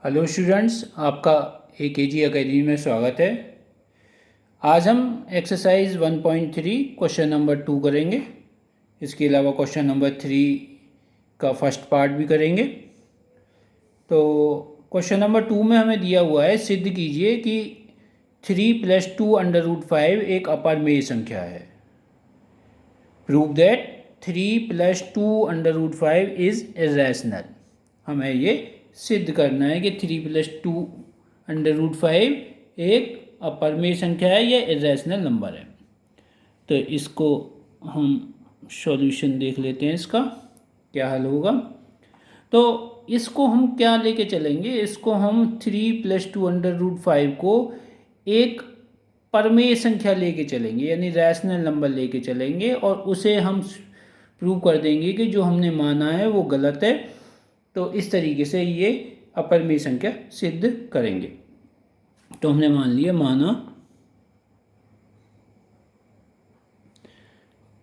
Hello students, आपका AKG academy में स्वागत है। आज हम एक्सरसाइज 1.3 क्वेश्चन नंबर 2 करेंगे। इसके अलावा क्वेश्चन नंबर 3 का फर्स्ट पार्ट भी करेंगे। तो क्वेश्चन नंबर 2 में हमें दिया हुआ है, सिद्ध कीजिए कि 3 + 2 √5 एक अपरिमेय संख्या है। Prove that 3 + 2 √5 is irrational. हमें ये सिद्ध करना है कि 3 + 2 √5 एक अपरिमेय संख्या है या इरेशनल नंबर है। तो इसको हम सॉल्यूशन देख लेते हैं, इसका क्या हल होगा। तो इसको हम क्या लेके चलेंगे, इसको हम 3 + 2 √5 को एक परमेय संख्या लेके चलेंगे, यानी रैशनल नंबर लेके चलेंगे, और उसे हम प्रूव कर देंगे कि जो हमने माना है वो गलत है। तो इस तरीके से ये अपरिमेय संख्या सिद्ध करेंगे। तो हमने माना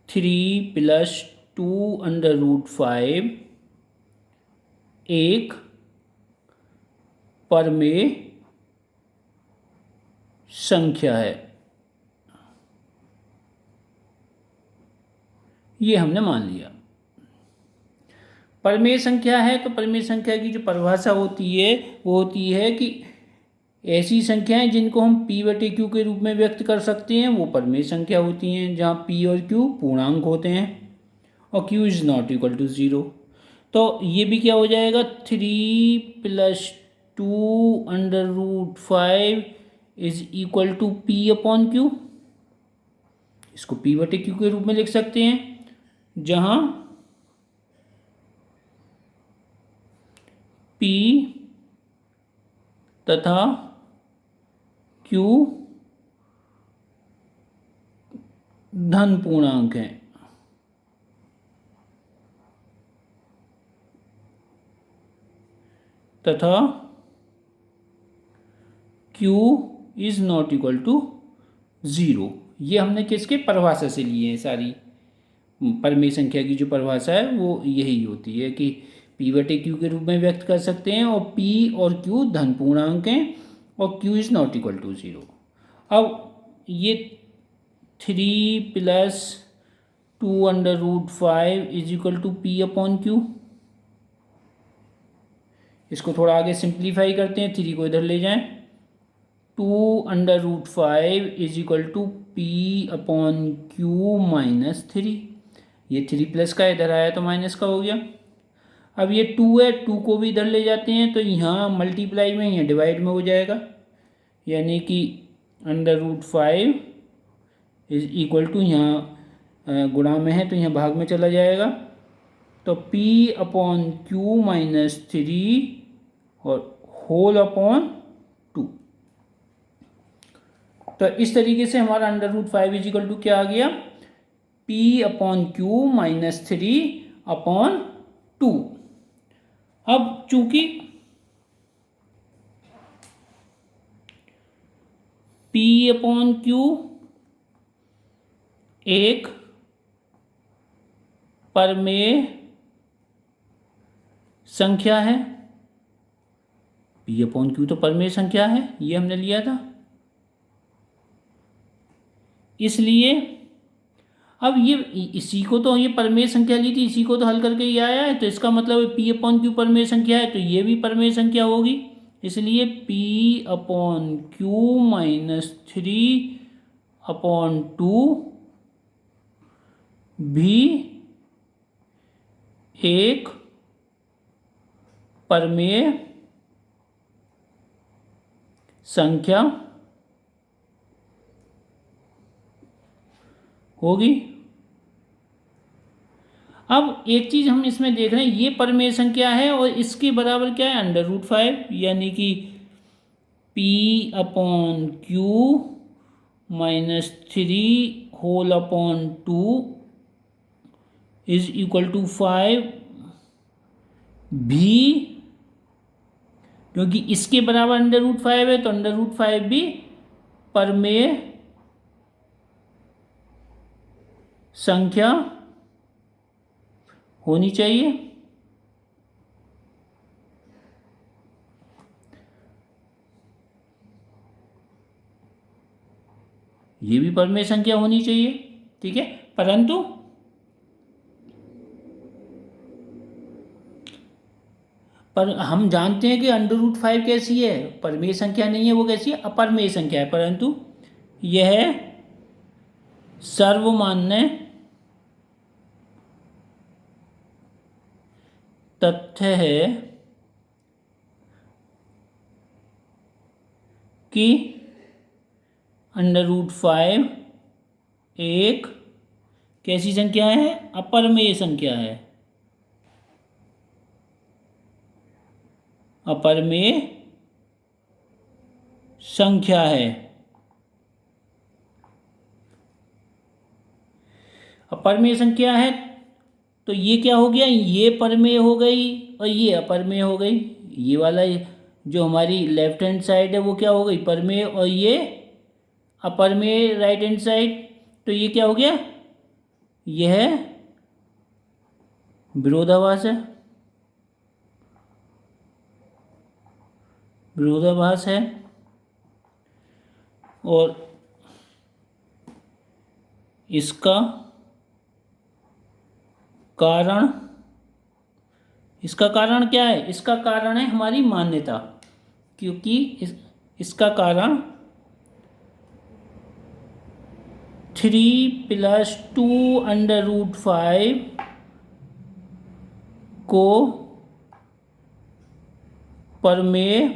3 + 2 √5 एक परमेय संख्या है। ये हमने मान लिया। परमेय संख्या है तो परमेय संख्या की जो परिभाषा होती है वो होती है कि ऐसी संख्याएं जिनको हम P/Q के रूप में व्यक्त कर सकते हैं वो परमेय संख्या होती हैं, जहाँ P और Q पूर्णांक होते हैं और Q is not equal to 0। तो ये भी क्या हो जाएगा, 3 + 2 √5 इज इक्वल टू P/Q। इसको P/Q के रूप में लिख सकते हैं, जहाँ P तथा Q धन पूर्णांक हैं तथा Q is not equal to 0। ये हमने किसके परिभाषा से लिए हैं, सारी परमेय संख्या की जो परिभाषा है वो यही होती है कि P/Q के रूप में व्यक्त कर सकते हैं, और P और Q धन पूर्णांक हैं और Q is not equal to 0। अब ये 3 + 2 √5 इज इक्वल टू P/Q। इसको थोड़ा आगे सिंप्लीफाई करते हैं, 3 को इधर ले जाएं। 2 √5 इज इक्वल टू P/Q -3। ये 3 प्लस का इधर आया तो माइनस का हो गया। अब ये 2 है, 2 को भी इधर ले जाते हैं तो यहाँ मल्टीप्लाई में, यहाँ डिवाइड में हो जाएगा, यानी कि √5 इज इक्वल टू, यहाँ गुणा में है तो यहाँ भाग में चला जाएगा, तो P/Q -3 और होल अपॉन 2। तो इस तरीके से हमारा √5 इज इक्वल टू क्या आ गया, P/Q -3/2। अब चूंकि P/Q एक परमेय संख्या है, P/Q तो परमेय संख्या है, ये हमने लिया था। इसलिए अब ये इसी को तो, ये परमेय संख्या ली थी, इसी को तो हल करके ये आया है, तो इसका मतलब P/Q परमेय संख्या है तो ये भी परमेय संख्या होगी। इसलिए P/Q -3/2 भी एक परमेय संख्या होगी। अब एक चीज हम इसमें देख रहे हैं, ये परमेय संख्या है और इसके बराबर क्या है, √5, यानी कि P/Q -3 whole upon 2 is equal to 5 भी, क्योंकि इसके बराबर √5 है तो √5 भी परमेय संख्या होनी चाहिए। ये भी परमेय संख्या होनी चाहिए, ठीक है। परंतु पर हम जानते हैं कि √5 कैसी है, परमेय संख्या नहीं है, वो कैसी है, अपरमेय संख्या है। परंतु यह सर्वमान्य तथ्य है कि √5 एक कैसी संख्या है, अपरमेय संख्या है, अपरमेय संख्या है। अपरमेय संख्या है तो ये क्या हो गया, ये परमेय हो गई और ये अपरमेय हो गई। ये वाला जो हमारी लेफ्ट हैंड साइड है वो क्या हो गई, परमेय, और ये अपरमेय राइट हैंड साइड। तो ये क्या हो गया, यह विरोधाभास है, विरोधाभास है। और इसका कारण, इसका कारण क्या है, इसका कारण है हमारी मान्यता, क्योंकि इसका कारण 3 + 2√5 को परमेय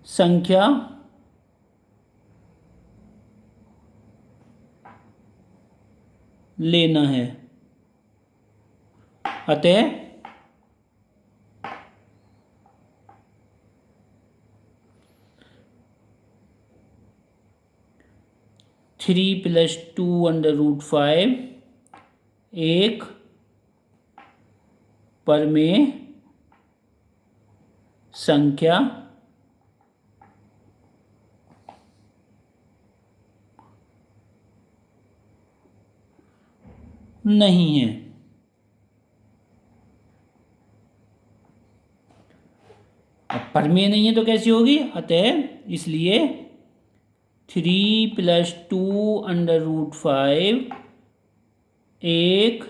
संख्या लेना है। अतः थ्री + 2√5 एक परमेय संख्या नहीं है। अब परमेय नहीं है तो कैसी होगी, अतः इसलिए 3 + 2√5 एक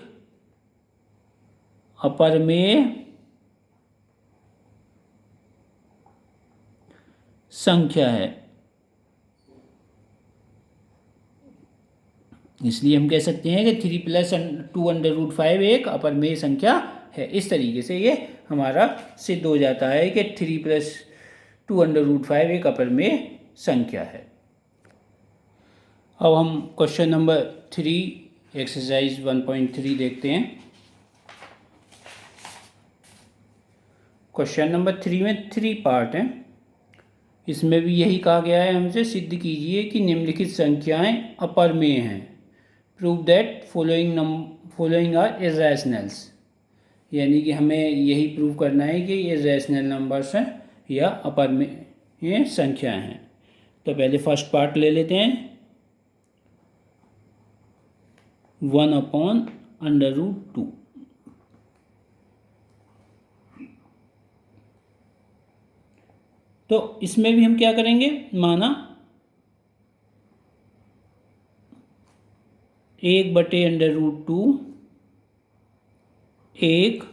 अपरमेय संख्या है। इसलिए हम कह सकते हैं कि 3 + 2√5 एक अपरमेय संख्या है। इस तरीके से ये हमारा सिद्ध हो जाता है कि 3 + 2√5 एक अपरमेय संख्या है। अब हम क्वेश्चन नंबर 3 एक्सरसाइज 1.3 देखते हैं। क्वेश्चन नंबर 3 में 3 पार्ट हैं। इसमें भी यही कहा गया है हमसे, सिद्ध कीजिए कि निम्नलिखित संख्याएं अपरमेय हैं। Prove that following are irrationals. यानी कि हमें यही प्रूव करना है कि ये रैशनल नंबर्स हैं या अपरमेय संख्याएं हैं। तो पहले फर्स्ट पार्ट ले लेते हैं, 1/√2। तो इसमें भी हम क्या करेंगे, माना 1/√2 एक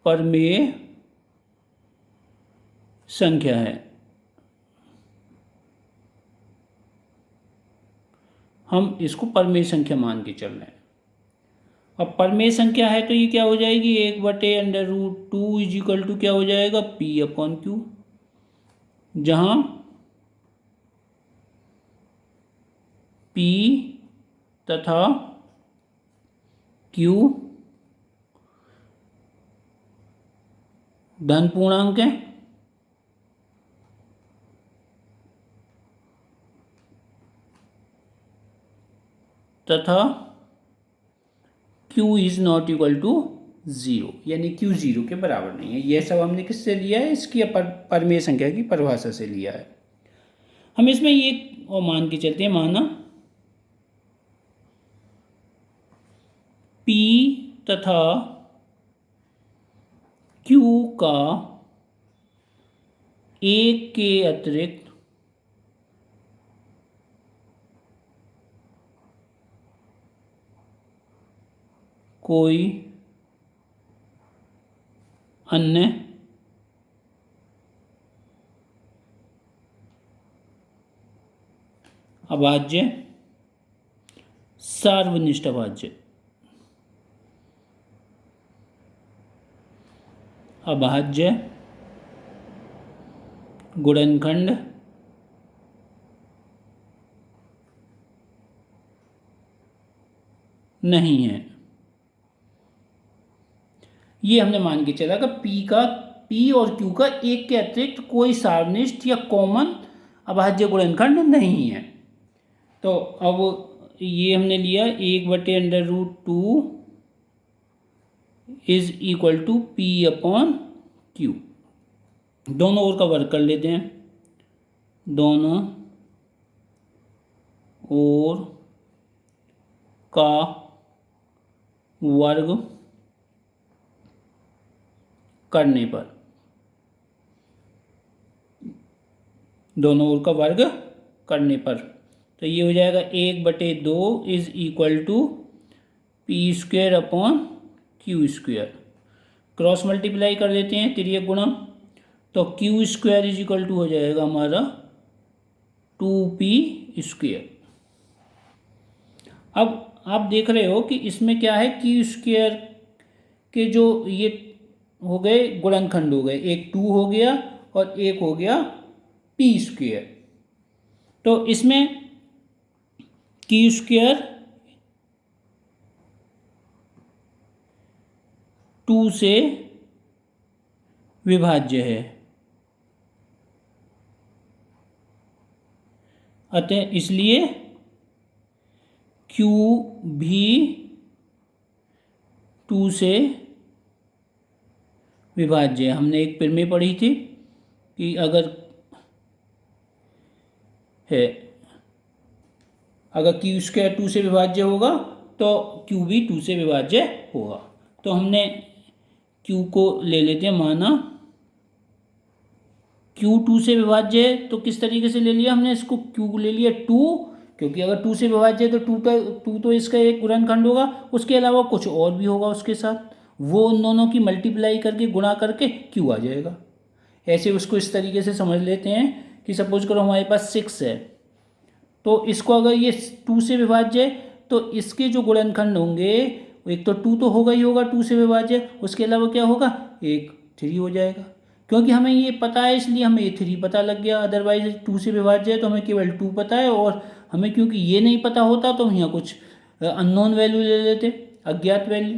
परमेय संख्या है। हम इसको परमेय संख्या मान के चल रहे हैं। अब परमेय संख्या है तो ये क्या हो जाएगी, 1/√2 = क्या हो जाएगा, P/Q, जहाँ P तथा Q धन पूर्णांक है तथा Q ≠ 0, यानी Q 0 के बराबर नहीं है। यह सब हमने किससे लिया है, इसकी परमेय संख्या की परिभाषा से लिया है। हम इसमें ये और मान के चलते हैं, माना P तथा Q का एक के अतिरिक्त कोई अन्य अभाज्य सार्वनिष्ठ अभाज्य गुणनखंड नहीं है। ये हमने मान के चला कि P और Q का एक के अतिरिक्त कोई सार्वनिष्ठ या कॉमन अभाज्य गुणनखंड नहीं है। तो अब ये हमने लिया 1/√2 इज इक्वल टू P/Q। दोनों ओर का वर्ग कर लेते हैं। दोनों ओर का वर्ग करने पर, दोनों ओर का वर्ग करने पर तो ये हो जाएगा 1/2 is equal to P²/Q²। Cross multiply कर देते हैं, तिर्यक गुणा, तो Q² इज इक्वल टू हो जाएगा हमारा 2P²। अब आप देख रहे हो कि इसमें क्या है, Q² के जो ये हो गए गुणनखंड हो गए, एक 2 हो गया और एक हो गया P²। तो इसमें Q² 2 से विभाज्य है, अतः इसलिए Q भी 2 से विभाज्य है। हमने एक प्रमेय पढ़ी थी कि अगर Q² 2 से विभाज्य होगा तो Q भी 2 से विभाज्य होगा। तो हमने Q को ले लेते हैं, माना Q 2 से विभाज्य है, तो किस तरीके से ले लिया हमने इसको, Q ले लिया 2, क्योंकि अगर 2 से विभाज्य है तो 2 तो इसका एक गुणनखंड होगा, उसके अलावा कुछ और भी होगा उसके साथ, वो उन दोनों की मल्टीप्लाई करके गुणा करके Q आ जाएगा। ऐसे उसको इस तरीके से समझ लेते हैं कि सपोज करो हमारे पास 6 है, तो इसको अगर ये 2 से विभाज्य है तो इसके जो गुणनखंड होंगे, एक तो 2 तो होगा ही होगा 2 से विभाज्य, उसके अलावा क्या होगा, एक 3 हो जाएगा। क्योंकि हमें ये पता है इसलिए हमें ये 3 पता लग गया, अदरवाइज 2 से विभाज्य है तो हमें केवल 2 पता है, और हमें क्योंकि ये नहीं पता होता तो हम यहाँ कुछ अननोन वैल्यू ले लेते, अज्ञात वैल्यू।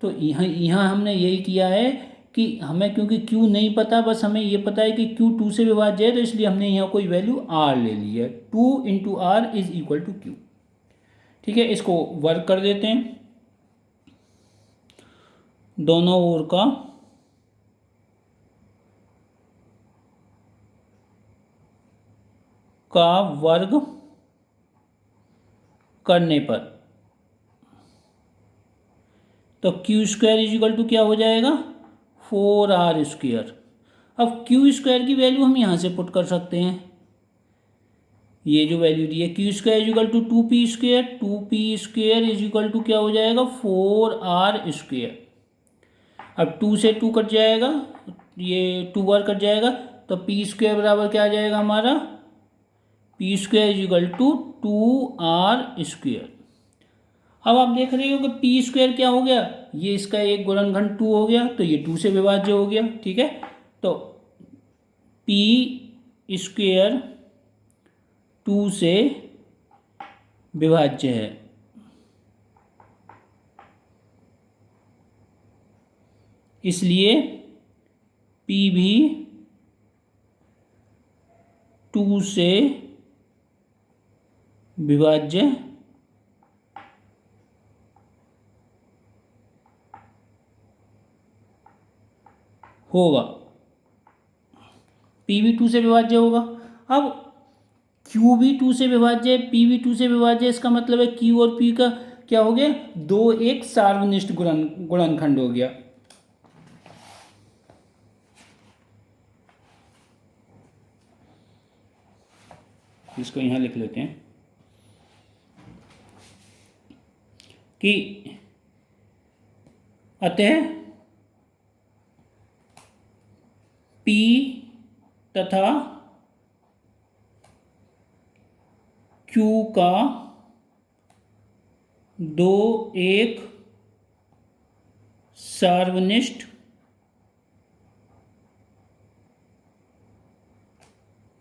तो यहाँ हमने यही किया है कि हमें क्योंकि Q नहीं पता, बस हमें ये पता है कि Q 2 से विभाज्य है, तो इसलिए हमने यहाँ कोई वैल्यू R ले ली है, 2 × R is equal to Q। ठीक है, इसको वर्क कर देते हैं। दोनों ओर का वर्ग करने पर, तो Q² इज इक्वल टू क्या हो जाएगा, 4R²। अब Q² की वैल्यू हम यहाँ से पुट कर सकते हैं, ये जो वैल्यू दी है Q² is equal to 2P², 2P² is equal to क्या हो जाएगा, 4R²। अब 2 से 2 कट जाएगा, ये 2 बार कट जाएगा, तो P² बराबर क्या आ जाएगा हमारा, P² is equal to 2R²। अब आप देख रहे हो कि P² क्या हो गया, ये इसका एक गुणनखंड 2 हो गया, तो ये 2 से विभाज्य हो गया। ठीक है, तो P² 2 से विभाज्य है, इसलिए P भी 2 से विभाज्य होगा, P भी 2 से विभाज्य होगा। अब Q भी 2 से विभाज्य है, P भी 2 से विभाज्य है, इसका मतलब है Q और P का क्या हो गया, दो एक सार्वनिष्ठ गुणनखंड हो गया। इसको यहाँ लिख लेते हैं कि अतः P तथा Q का दो एक सार्वनिष्ठ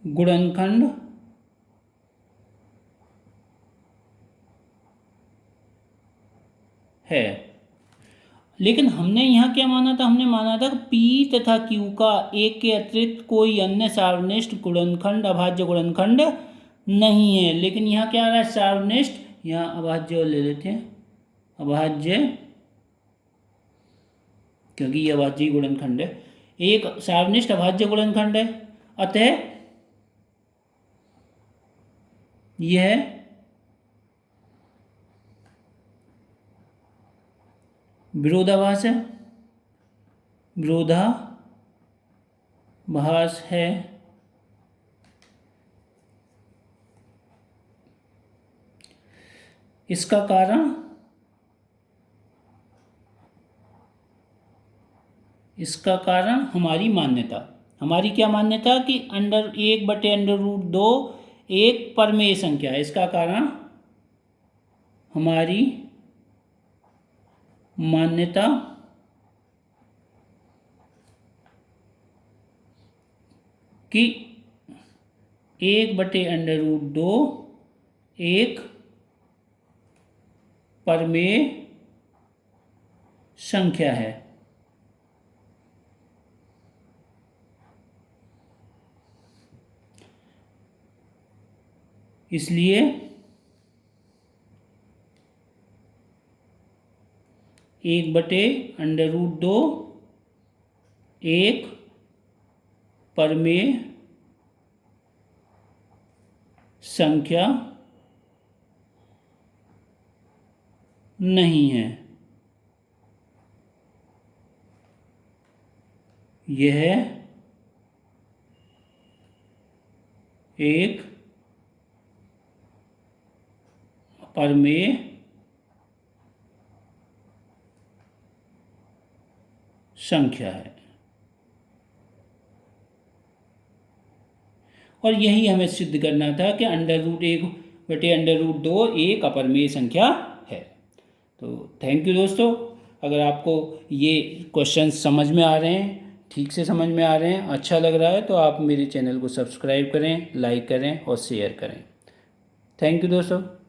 गुणनखंड है। लेकिन हमने यहाँ क्या माना था? हमने माना था कि P तथा Q का एक के अतिरिक्त कोई अन्य सार्वनिष्ठ गुणनखंड अभाज्य गुणनखंड नहीं है। लेकिन यहाँ क्या आ रहा है? सार्वनिष्ठ, यहाँ अभाज्य ले लेते हैं, अभाज्य, क्योंकि ये अभाज्य गुणनखंड है। एक सार्वनिष्ठ अभाज्य गुणनखंड है, अतः यह विरोधाभास है, विरोधाभास है। इसका कारण हमारी मान्यता, हमारी क्या मान्यता कि √1/√2 एक परमेय संख्या है। इसका कारण हमारी मान्यता कि 1/√2 एक परमेय संख्या है। इसलिए 1/√2 एक परमेय संख्या नहीं है। यह एक परमेय संख्या है। और यही हमें सिद्ध करना था कि √1/√2 एक अपरमेय संख्या है। तो थैंक यू दोस्तों। अगर आपको ये क्वेश्चन समझ में आ रहे हैं, ठीक से समझ में आ रहे हैं, अच्छा लग रहा है, तो आप मेरे चैनल को सब्सक्राइब करें, लाइक करें और शेयर करें। थैंक यू दोस्तों।